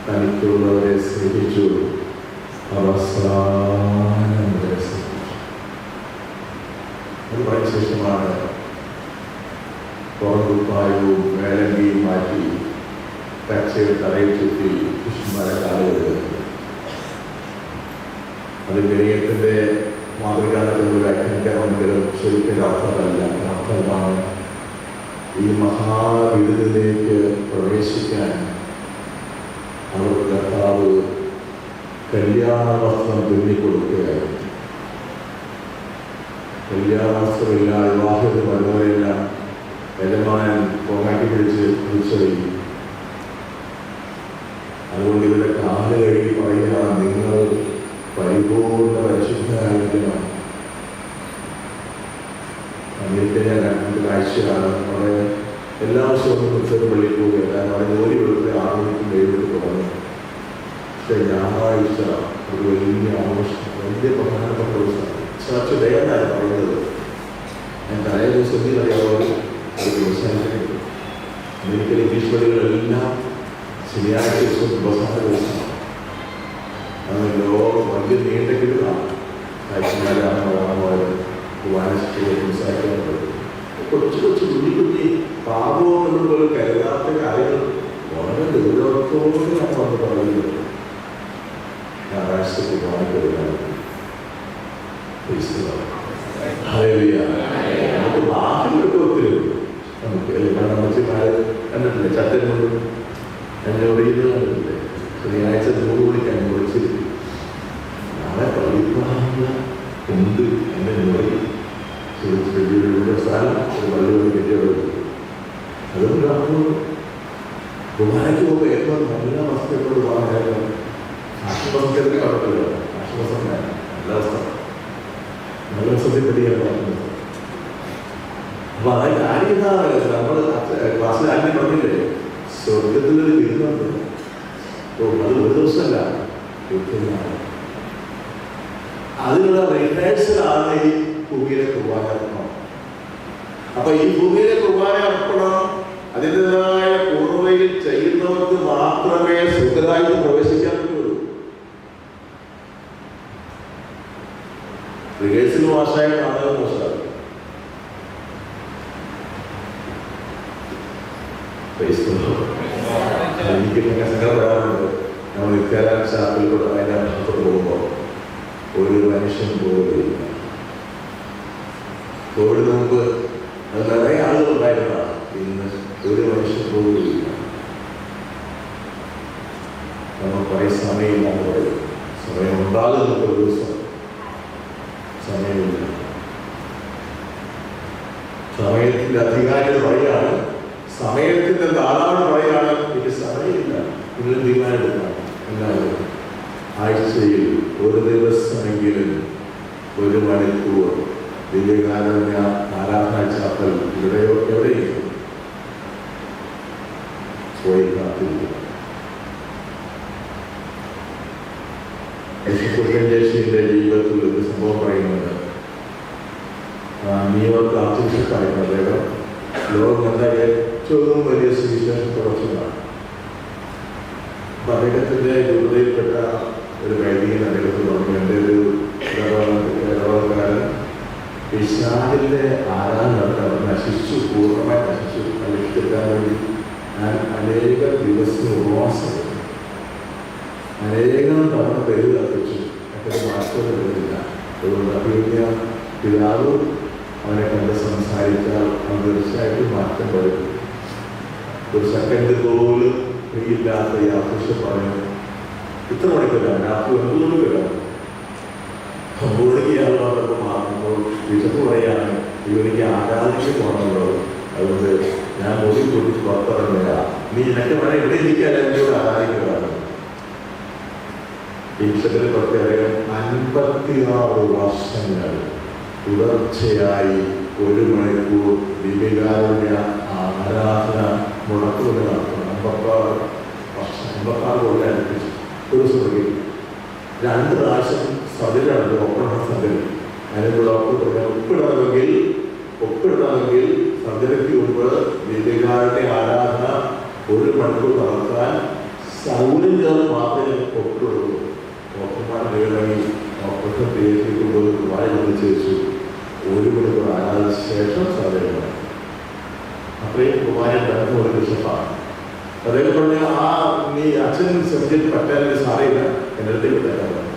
തനിക്കുള്ളവരെ സ്നേഹിച്ചു അവസാനം വരെ സ്നേഹിച്ചു. അത് പറഞ്ഞ ശേഷമാണ് പുറത്തുപ്പായവും മേലങ്കിയും മാറ്റി കച്ചയുടെ തലയിൽ ചുറ്റി ശിഷ്യന്മാരെ കാലുകൾ. അത് വിനയത്തിൻ്റെ മാതൃകാലത്ത് നമ്മൾ വ്യാഖ്യാനിക്കാമെങ്കിലും ശരിക്കും അർത്ഥമല്ല. അർത്ഥമാണ് ഈ മഹാവിരുദിലേക്ക് പ്രവേശിക്കാൻ അവർക്ക് കർത്താവ് കല്യാണ വസ്ത്രം തുന്നിക്കൊടുക്കുകയായിരുന്നു. കല്യാണ വസ്ത്രമില്ല, വിവാഹത്തിന് വരുന്നവരെല്ല യജമാനൻ കോമാക്കി പിടിച്ച് തിരിച്ചറിയും. അതുകൊണ്ട് ഇവരുടെ കാല് കഴുകി പറയുക, നിങ്ങൾ പരിപൂർണ്ണ പരിശുദ്ധരായിരിക്കണം. അമേരിക്ക ഞാൻ കണ്ട കാഴ്ചയാണ്. അവിടെ എല്ലാ ദിവസവും ക്രിസ്ത്യൻ പള്ളിയിൽ പോവുക. കാരണം അവിടെ ജോലി വെളുപ്പിൽ 6 മണിക്കും 7 മണിക്ക് തുടങ്ങും. പക്ഷേ ഞായറാഴ്ച ഒരു വലിയ ആഘോഷം, വലിയ പ്രധാനപ്പെട്ട ദിവസമാണ്. ചർച്ച് ഡേ എന്നാണ് പറയുന്നത്. ഞാൻ തലേ ദിവസം അറിയാവുന്ന ഒരു ദിവസം അമേരിക്കയിലെ ഇംഗ്ലീഷ് പള്ളികളെല്ലാം ശനിയാഴ്ച ദിവസം പ്രധാന ദിവസമാണ്. അത് ലോകം വലിയ നീണ്ട കിടുകയാണ്. സായിമാരാണ് സംസാരിക്കാറുള്ളത്. കൊച്ചു കൊച്ചു കുഞ്ഞി കുഞ്ഞി പാപവും എന്നുപോലെ കരുതാത്ത കാര്യങ്ങൾ വളരെ ഗൗരവത്തോടെയാണ് വന്ന് പറയുന്നത്. ഞായറാഴ്ച കുർബാനയ്ക്ക് നമുക്ക് ബാക്കിലൊക്കെ ഒത്തിരി നമുക്ക് അമ്മച്ചിമാർ കണ്ടിട്ടില്ലേ, ചട്ടൻ കൊണ്ട് എന്നെ ഒടിയുന്നത് കണ്ടിട്ടില്ലേ, ശനിയാഴ്ച 3 മണിക്കാണ് വിളിച്ചിരിക്കും. നാളെ പള്ളിപ്പാടുള്ള ഉണ്ട് എന്നെ മുറി സ്ഥലം ഒരു പള്ളിയോട് കെട്ടിയോട്. അതുകൊണ്ട് നമ്മൾ കുർബാനയ്ക്ക് പോകുമ്പോൾ ഏറ്റവും നല്ല വസ്തുക്കളോട് പോകാനായിരുന്നു. ആശുപത്രിക്ക് കുഴപ്പമില്ല, ആശുപത്രി നല്ല വസ്ത്രം, നല്ല വസ്ത്രത്തിൽ പറ്റിയാണ് പറയുന്നത്. അപ്പൊ അതായത് കാര്യം നമ്മൾ ക്ലാസ്സിൽ ആദ്യം പറഞ്ഞില്ലേ, സ്വർഗത്തിലൊരു വിരുന്നുണ്ട്. അത് ഒരു ദിവസമല്ല, അതിനുള്ള റിഹേഴ്സലാണ് ഈ ഭൂമിയിലെ കുർബാന അർപ്പണം. അപ്പൊ ഈ ഭൂമിയിലെ കുർബാന അർപ്പണം അതിൻ്റെതായ പൂർണ്ണതയിൽ ചെയ്യുന്നവർക്ക് മാത്രമേ സ്വർഗ്ഗരാജ്യത്തിൽ പ്രവേശിക്കാൻ പറ്റുള്ളൂ. റിഹേഴ്സൽ മോശമായിട്ടാണ് മോശം. എനിക്ക് ഇങ്ങനെ സങ്കടം വരാറുണ്ട്. നമ്മൾ നിത്യാരാൻ ഷാപ്പിൽ കൂടെ അതിൻ്റെ ഭക്ഷണത്തോട് പോകുമ്പോൾ ഒരു മനുഷ്യൻ പോവുകയില്ല. കോവിഡിന് മുമ്പ് അത് നിറയെ ആളുകൾ ഉണ്ടായിരുന്നതാണ്. ഇന്ന് ഒരു മനുഷ്യൻ പോവുകയില്ല. നമ്മൾ കുറേ സമയമില്ലാന്ന് പറയും. സമയം ഉണ്ടാകുന്ന ഒരു ദിവസം സമയമില്ല. സമയത്തിന്റെ അധികാരികൾ പറയുകയാണ്, സമയത്തിന്റെ താളാണ് പറയുകയാണ്, എനിക്ക് സമയമില്ല, നിങ്ങൾ തീരുമാനമെടുക്കണം. എന്നാലും ആഴ്ചയിൽ ഒരു ദിവസമെങ്കിലും 1 മണിക്കൂർ ദിവ്യകാരുണ്യ ആരാധനാ ചാപ്പൽ ഇവിടെയോ എവിടെയും പോയി കാത്തിരിക്കും. യേശുക്രിസ്തുവിന്റെ ജീവിതത്തിൽ ഒരു സംഭവം പറയുന്നത്, ന്യൂയോർക്ക് ആർച്ചുബിഷപ്പായിരുന്നു അദ്ദേഹം. ലോകം കണ്ട ഏറ്റവും വലിയ സുവിശേഷ പ്രവർത്തനമാണ്. അപ്പൊ അദ്ദേഹത്തിന്റെ രൂപതയിൽപ്പെട്ട ഒരു വൈദികൻ അദ്ദേഹത്തിന് പറഞ്ഞു, എൻ്റെ ഒരു ഇടവകാരൻ പിശാചിന്റെ ആരാധന നശിച്ചു, പൂർണ്ണമായി നശിച്ചു. നശിക്കാൻ വേണ്ടി ഞാൻ അനേക ദിവസം ഉപവാസം, അനേകം തവണ പേര് കത്തിച്ചു. അതൊരു മാറ്റം വരുന്നില്ല. അതുകൊണ്ട് അഭിനയ പിതാവ് അവനെ കണ്ട് സംസാരിച്ചാൽ അവൻ തീർച്ചയായിട്ടും മാറ്റം വരും. ഒരു സെക്കൻഡ് പോലും ഇല്ലാത്ത ഈ ആഘോഷം പറഞ്ഞു, ഇത്ര മണിക്കൂരാണ്, രാത്രി 9 മണിക്ക് വരാം. 9 മണിക്കാണല്ലോ മാറുമ്പോൾ വിശപ്പ് പറയാണ്, ഇവനിക്ക് ആരാധിക്ക് പോകണമല്ലോ, അതുകൊണ്ട് ഞാൻ മുടി കുടിച്ച് പുറത്തിറങ്ങില്ല, നീ എനിക്ക് വേണം ഇവിടെ ഇരിക്കാൻ എന്നോട് ആരാധിക്കുകയാണ്. ഈശ്വരന് പ്രത്യേകം 56 വർഷങ്ങൾ തുടർച്ചയായി 1 മണിക്കൂർ ദിവ്യകാരുണ്യ ആരാധന മുടക്കുകൊണ്ട് നടത്തണം. 56 കൊല്ലം അടുപ്പിച്ചു. ഒരു സുഖം 2 പ്രാവശ്യം സർജറി ഓപ്പറേഷൻ സർജറി. അതിന് ഡോക്ടർ പറഞ്ഞാൽ ഒപ്പിടണമെങ്കിൽ സർജറിക്ക് മുമ്പ് ദിവ്യകാരുണ്യ ആരാധന 1 മണിക്കൂർ നടത്താൻ സൗകര്യം മാത്രമേ ഒപ്പിടുള്ളൂ. ഡോക്ടർമാർ ഇറങ്ങി ഓപ്പറേഷൻ തിയേറ്ററിൽ വായ വിളിച്ചു വെച്ചു. 1 മണിക്കൂർ ആരാധിച്ച ശേഷം സർജറി വേണം. അത്രയും കുമാരൻ ബന്ധം ഒരു ബിഷപ്പാണ്. അദ്ദേഹം പറഞ്ഞ നീ അച്ഛൻ സർജറി പറ്റാൻ സാറിയില്ല, എൻ്റെ അടുത്തേക്ക് തരാൻ പറഞ്ഞു.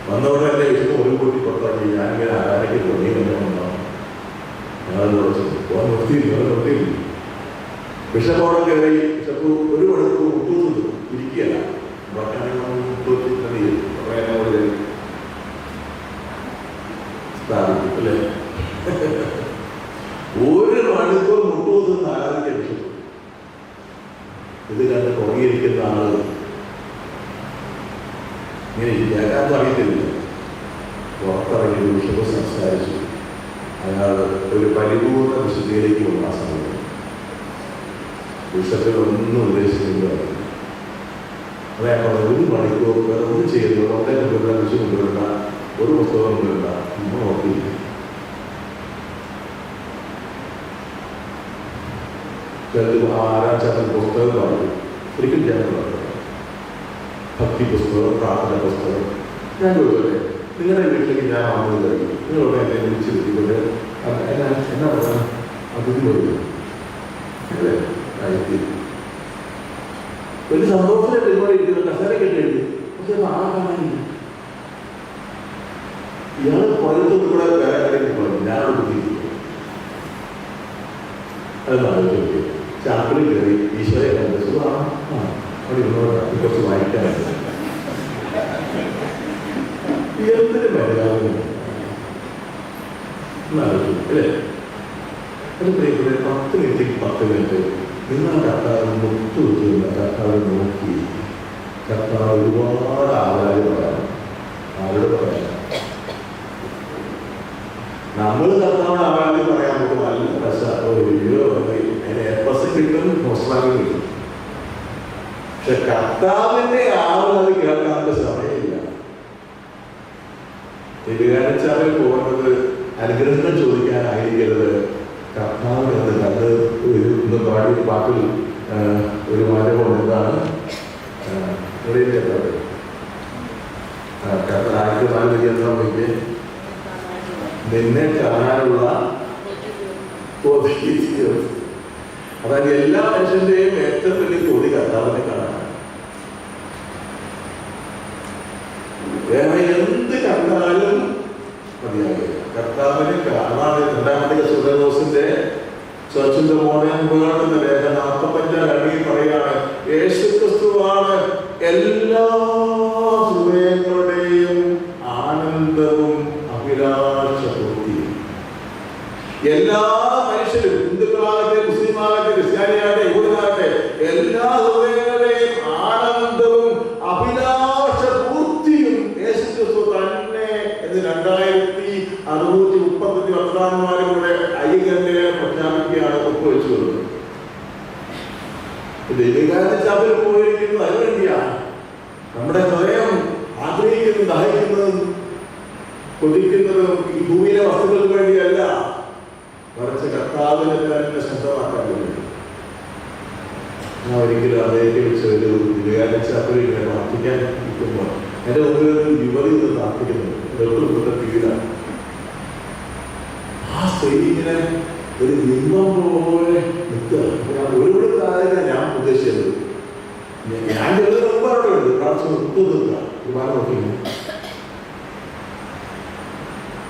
വന്നവിടെ എൻ്റെ വിഷമം ഒരു കൂട്ടി പുറത്താക്കി. ഞാനിങ്ങനെ ആരാധനയ്ക്ക് തോന്നി എന്നുണ്ടാവും. ഞങ്ങൾ പോകാൻ നിർത്തിയില്ല. ബിഷപ്പോടെ കയറി ബിഷപ്പ് ഒരു മണിക്കൂർ മുട്ടൂന്ന് ഇരിക്കുകയല്ല. സ്ഥാപിക്കും അല്ലേ? ഒരു മണിക്കൂർ മുട്ടൂന്ന് ആരാധിക്കാൻ ബിഷപ്പ്. ഇത് കണ്ട് തുടങ്ങിയിരിക്കുന്ന ആളുകൾ ഇങ്ങനെ കേൾക്കാൻ അറിയത്തില്ല. പുറത്തിറങ്ങി ബിഷപ്പ് സംസാരിച്ചു. അയാൾ ഒരു പരിപൂർണ വിശുദ്ധിയിലേക്ക് വന്ന സമയത്ത് ബിഷപ്പിൽ ഒന്നും ഉദ്ദേശിക്കുന്നില്ല. അതായത് ഒരു മണിക്കൂർ വേറെ ഒന്നും ചെയ്യുന്നത് ഓൺലൈൻ കൊണ്ടുവരുന്ന വിഷയം കൊണ്ടുവരുന്ന ഒരു പുസ്തകം കൊണ്ടുവരുന്ന നമ്മൾ നോക്കിയില്ല. ആരാം ചാത്തൻ പുസ്തകം പറഞ്ഞു ഒരിക്കലും ഞാൻ പറഞ്ഞു ഭക്തി പുസ്തകം, പ്രാർത്ഥന പുസ്തകം. ഞാൻ ചോദിച്ചോട്ടെ, നിങ്ങളുടെ വീട്ടിലേക്ക് ഞാൻ വന്നത് കഴിഞ്ഞു, നിങ്ങളോട് എന്നെ വിളിച്ച് കിട്ടിക്കൊണ്ട് എന്നാ പറയാ അതിഥി വരും അല്ലേ? വലിയ സന്തോഷത്തിലെ പരിപാടി കസേര കെട്ടിയെഴുതി. പക്ഷെ ആ കാണാനില്ല. ഇയാൾ പുറത്തൊന്നും കൂടെ വേറെ കാര്യം പറഞ്ഞു. ഞാനോട് ബുദ്ധിമുട്ടില്ല. അതെന്നാണ് ചോദിക്കുക. ചാപ്പിളിൽ കയറി ഈശ്വരെ കണ്ടു. അവിടെ ഇരുന്നോട്ടാ കുറച്ച് വായിക്കാനുണ്ട്. എന്തൊരു മര്യാദ അല്ലേ? അത് പ്രിയപ്പെട്ട 10 മിനിറ്റ് 10 മിനിറ്റ് നിങ്ങൾ കർത്താവ് മുത്തു വെച്ചിരുന്ന കർത്താവ് നോക്കി കർത്താവ് ഒരുപാട് ആളുകൾ പറയാം. ആരോട് പറയാം? നമ്മൾ കർത്താവ് ആളുകൾ പറയാൻ നമുക്ക് നല്ല അതിന് എപ്പസ് കിട്ടും, ഹോസ്ലാഗി കിട്ടും. പക്ഷെ കർത്താവിന്റെ ആളുകൾ അത് കേൾക്കാനുള്ള സമയമില്ല. തിരുകാണിച്ചാറിൽ പോകുന്നത് അനുഗ്രഹങ്ങൾ ചോദിക്കാനായിരിക്കരുത്. കർത്താവ് എന്ന് കണ്ട് ഇന്ന് പാടി പാട്ടിൽ ഒരു മാറ്റമുണ്ട്. എന്താണ് ആയിരത്തി നിന്നെ കാണാനുള്ള അതായത് എല്ലാ മനുഷ്യന്റെയും ഏറ്റവും വലിയ കൊതി കർത്താവിനെ കാണാൻ. വേറെ എന്ത് കണ്ടാലും മതിയാകും കർത്താവിനെ കാണാതെ. രണ്ടാമത്തെ സുരദോസിന്റെ ചർച്ചിന്റെ മോഡേൺ വേൾഡ് എന്ന ലേഖനം 45 അടിയിൽ പറയാണ്, യേശുക്രിസ്തുവാണ് എല്ലാ ഹൃദയങ്ങളുടെയും ആനന്ദവും അഭിലാഷപൂർത്തിയും. എല്ലാ മനുഷ്യരും, ഹിന്ദുക്കളാകട്ടെ, മുസ്ലിമാകട്ടെ, ക്രിസ്ത്യാനിയാകട്ടെ, യഹൂദനാകട്ടെ, എല്ലാ ഹൃദയങ്ങളുടെയും ആനന്ദവും അഭിലാഷപൂർത്തിയും യേശുക്രിസ്തു തന്നെ എന്ന് 2635 വർത്തമാനന്മാരുടെ ഐകന്യെ പ്രഖ്യാപിക്കുകയാണ്, ഒപ്പുവെച്ചു കൊടുക്കുന്നത്. ദൈവകാലത്തിൽ പോയിരിക്കുന്നത് അതിനുവേണ്ടിയാണ്. നമ്മുടെ ഹൃദയം ആഗ്രഹിക്കുന്നതും ദാഹിക്കുന്നതും കൊതിക്കുന്നതും ഈ ഭൂമിയിലെ വസ്തുക്കൾക്ക് വേണ്ടിയല്ല, മറിച്ച് കർത്താവിനെ തന്നെ സ്വന്തമാക്കാൻ വേണ്ടി. ഞാൻ ഒരിക്കലും അതേക്ക് വെച്ച് ഒരു ദിവ്യാചാപ്പൽ ഇങ്ങനെ പ്രാർത്ഥിക്കാൻ ഇരിക്കുമ്പോൾ എൻ്റെ മുമ്പിൽ ഒരു യുവതി നിന്ന് പ്രാർത്ഥിക്കുന്നുണ്ട്. തൊട്ട് തീരാണ്. ആ സ്ത്രീ ഇങ്ങനെ ഒരു ബിംബം പോലെ നിൽക്കുക. ഒരു കാര്യം ഞാൻ ഉദ്ദേശിച്ചത്, ഞാൻ ചെറുതിന് മുമ്പ് അവിടെ ഉണ്ട് പ്രാർത്ഥന നിൽക്കുക. ഒരുപാട് നോക്കി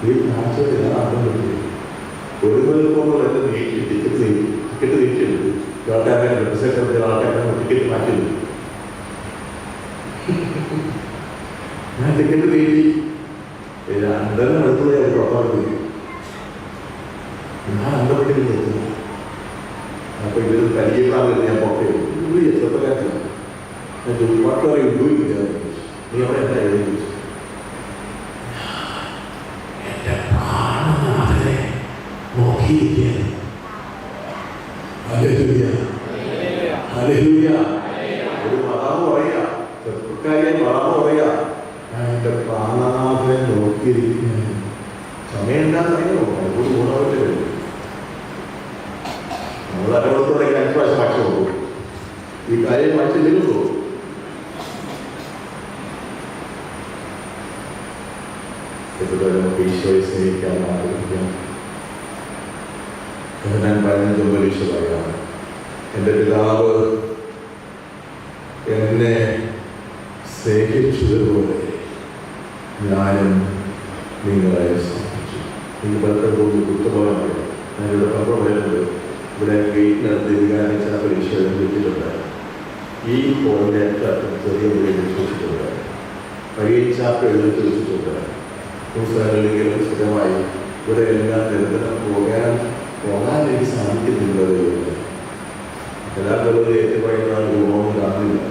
ഈ കാഴ്ച ഒരു മണിക്കൂർ എന്നെ നീട്ടി ടിക്കറ്റ് നീക്കിയെടുത്തു. ആൾക്കാരെ റെപ്രസെന്റ് ആൾക്കാരെ ടിക്കറ്റ് മാറ്റിയെടുത്തു. ഞാൻ ടിക്കറ്റ് നീട്ടി 2 മണിക്കൂർ ഞാൻ പുറത്താക്കി. ഞാൻ അന്തപ്പെട്ടി നിർത്തുന്നു. അപ്പൊ ഇവര് പരിചയപ്പെടാൻ ഞാൻ പുറത്തേക്ക് എത്രക്കാരില്ല. ഞാൻ ചുറ്റുപാട്ടുകാരെ ഉപയോഗിക്കില്ല. നീ അവിടെ എന്താ എഴുതി നോക്കിയിരിക്കുകയാണ്. ഒരു പതാവ് പറയാ, ചെറുപ്പക്കാരിയെ പതാവ് പറയാ, ഞാൻ എന്റെ പ്രാണനാഥനെ നോക്കിയിരിക്കുകയാണ്. സമയം എന്താണെന്നറിയോ? ഒരു ഗുണവത്തെ വരും. നമ്മൾ അരവത്തോടെ 5 പ്രാവശ്യം മാറ്റി പോകും. ഈ കാര്യം മാറ്റില്ലെങ്കിലും പോകും. നമുക്ക് ഈശോയെ സ്നേഹിക്കാൻ ആഗ്രഹിക്കാം. ഞാൻ 15 പരീക്ഷ പറയാം. എൻ്റെ പിതാവ് എന്നെ സ്നേഹിച്ചതുപോലെ ഞാനും നിങ്ങളെ സഹായിച്ചു. നിങ്ങൾ പലപ്പോഴും കുറ്റബോധമായി ഞാനിവിടെ പറയുന്നത് ഇവിടെ ഗേറ്റിനകത്ത് വികാരിച്ച പരീക്ഷ എഴുതിയിട്ടുണ്ട്. ഈ ഫോണിൻ്റെ ചെറിയ മുറിയിൽ സൂക്ഷിച്ചിട്ടുണ്ട്. പരീക്ഷാപ്പ് എഴുതി വെച്ചിട്ടുണ്ട്. പുസ്തകങ്ങളിലെങ്കിലും സ്ഥിരമായി ഇവിടെ എല്ലാം നിരന്തരം പോകാൻ എനിക്ക് സാധിക്കുന്നുള്ളത്. എല്ലാ കൊല്ലവും ഏറ്റുപറയുന്ന രൂപമൊന്നും കാണുന്നില്ല.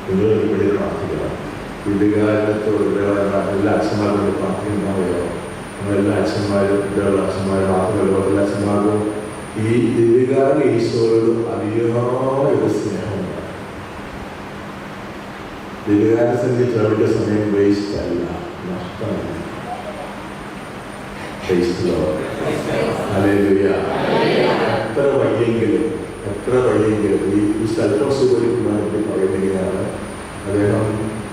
നിങ്ങൾ ഇവിടെ പ്രാർത്ഥിക്കണം. വിദ്യകാരണത്തോട് എല്ലാ അച്ഛന്മാരോട് പ്രാർത്ഥിക്കുന്നുണ്ടാവുകയോ എല്ലാ അച്ഛന്മാരും ഇവിടെയുള്ള അച്ഛന്മാരും മാത്രമല്ല എല്ലാ അച്ഛന്മാർക്കും ഈ ദിവ്യകാരണ ഈശോയോട് അതിയായ സ്നേഹമുണ്ട്. ദിവ്യകാരണ സന്നിധിയിൽ അവരുടെ സമയം വേസ്റ്റ് അല്ല, നഷ്ടമല്ല. എത്ര വഴിയെങ്കിലും ഈ സ്ഥലത്തോസുപരിക്കുവാനായിട്ട് പറയുന്നതിനാണ് അദ്ദേഹം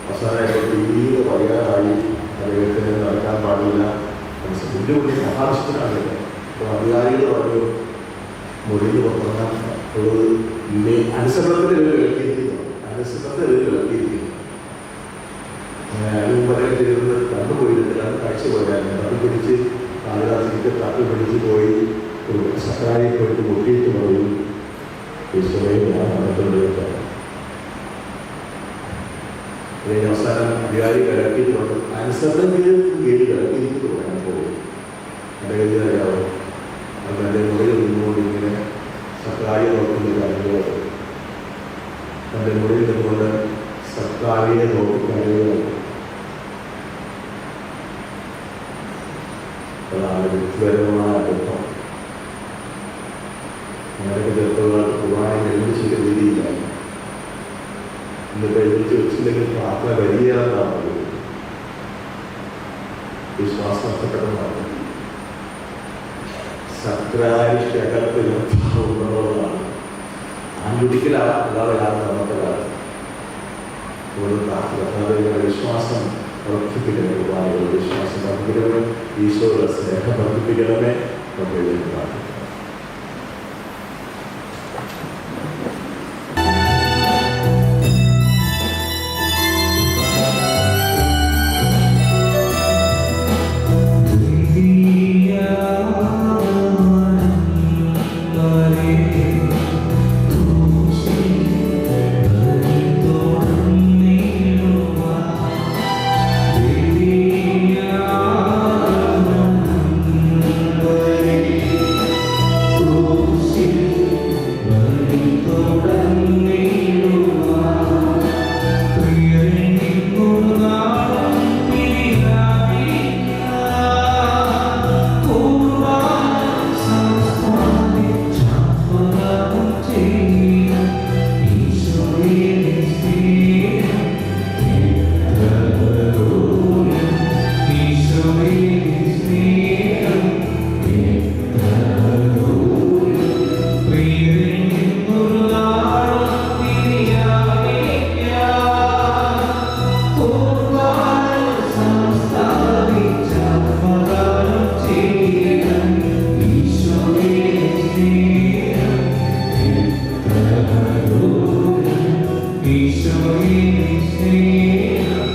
അവസാനമായിട്ട് തീരെ പറയാറായി. അദ്ദേഹത്തിന് നടക്കാൻ പാടില്ല. ഇതിൻ്റെ ഉള്ളിൽ മഹാരാഷ്ട്രനാണ്. അപ്പോൾ അധികാരികൾ പറഞ്ഞു മുറിയിൽ പുറത്തിറങ്ങാൻ അനുസരണത്തിൻ്റെ വിലക്കിയിരിക്കുന്നു. ഞാനും പറയാൻ ചെയ്യുന്നത് കണ്ടുപോയിട്ട് കാഴ്ച പോയായിരുന്നു. അത് പിടിച്ച് കാലരാത്രിക്ക് തട്ട് പിടിച്ച് പോയി ഒരു സഹായി പോയിട്ട് മുട്ടിയിട്ട് പറയും ഈശോയെ ഞാൻ നടത്തുന്നത്. അവസാനം അധികാരി കിടക്കിയിട്ട് പറഞ്ഞു അനുസരണത്തിൽ ഗേറ്റ് കിടക്കിയിട്ട് പറയാൻ പോകും. എൻ്റെ കയ്യിൽ അറിയാവോ അത് എൻ്റെ മുറിയിൽ നിന്നുകൊണ്ട് ഇങ്ങനെ സഹായി നോക്കുന്ന കാര്യങ്ങൾ, എൻ്റെ മുറിയിൽ നിന്നുകൊണ്ട് സഹായിയെ നോക്കി കാര്യങ്ങൾ. അതാണ് വ്യക്തിപരമായ അർത്ഥം. അങ്ങനെയൊക്കെ ചിലപ്പോൾ കുർബാന നിർമ്മിച്ച രീതിയില്ല. ഇന്നിപ്പോൾ എഴുതിച്ച് വെച്ചില്ലെങ്കിൽ പ്രാർത്ഥന വലിയാറാണ്. വിശ്വാസം നഷ്ടപ്പെട്ടതാണ്. സക്രാരിഷ്ടകത്തിലുള്ളതാണ് ആൺകുട്ടിക്കലാണ് അല്ലാതെയാണ് നമ്മുടെ കാലത്ത്. വിശ്വാസം വർദ്ധിപ്പിക്കണമേ, കുർബാനകളുടെ വിശ്വാസം വർദ്ധിപ്പിക്കണമേ, ഈശോയുടെ സ്നേഹം വർദ്ധിപ്പിക്കണമേ. നമുക്ക് പ്രാർത്ഥിക്കാം. ഈശോയെ സ്നേഹം